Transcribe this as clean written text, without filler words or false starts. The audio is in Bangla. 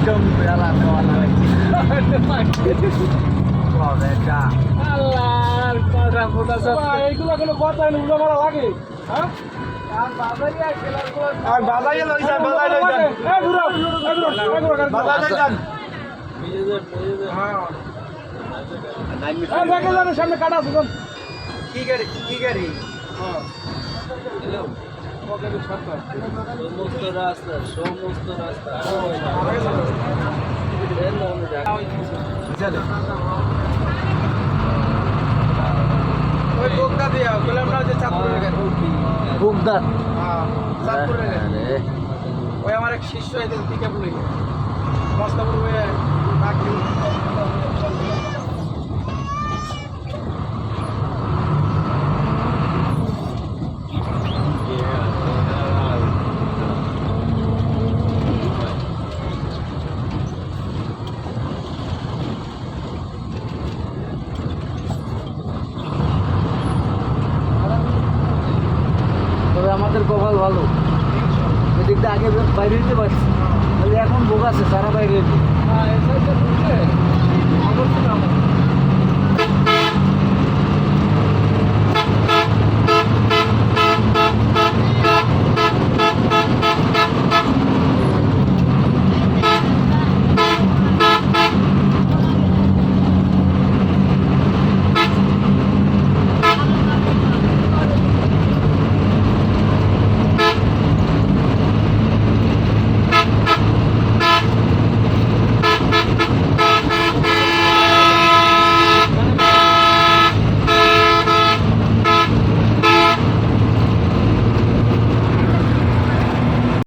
একদম বেলা খাওয়া লাগাইছি আল্লাহ পাড়া ফোটা সব এইগুলো কোনো কথা নেই উড়া মারা লাগে হ্যাঁ আর বাজাইয়া লইছেন এ দূরা বাজাইয়া যান হ্যাঁ এই দেখে জানো সামনে কাটা আছে কি গাড়ি হ্যাঁ হ্যালো সমস্ত রাস্তা ওই বোগদা দিয়া গোলামরা যে চাঁদপুরের গাড়ি বোগদা হ্যাঁ চাঁদপুরের গাড়ি ওই আমার এক শিষ্য এদের পিক আপ লই মস্তাপুর হয়ে বাকি আমাদের কপাল ভালো এদিকটা আগে বাইরে দিতে পারছি এখন বোক আছে সারা বাইরে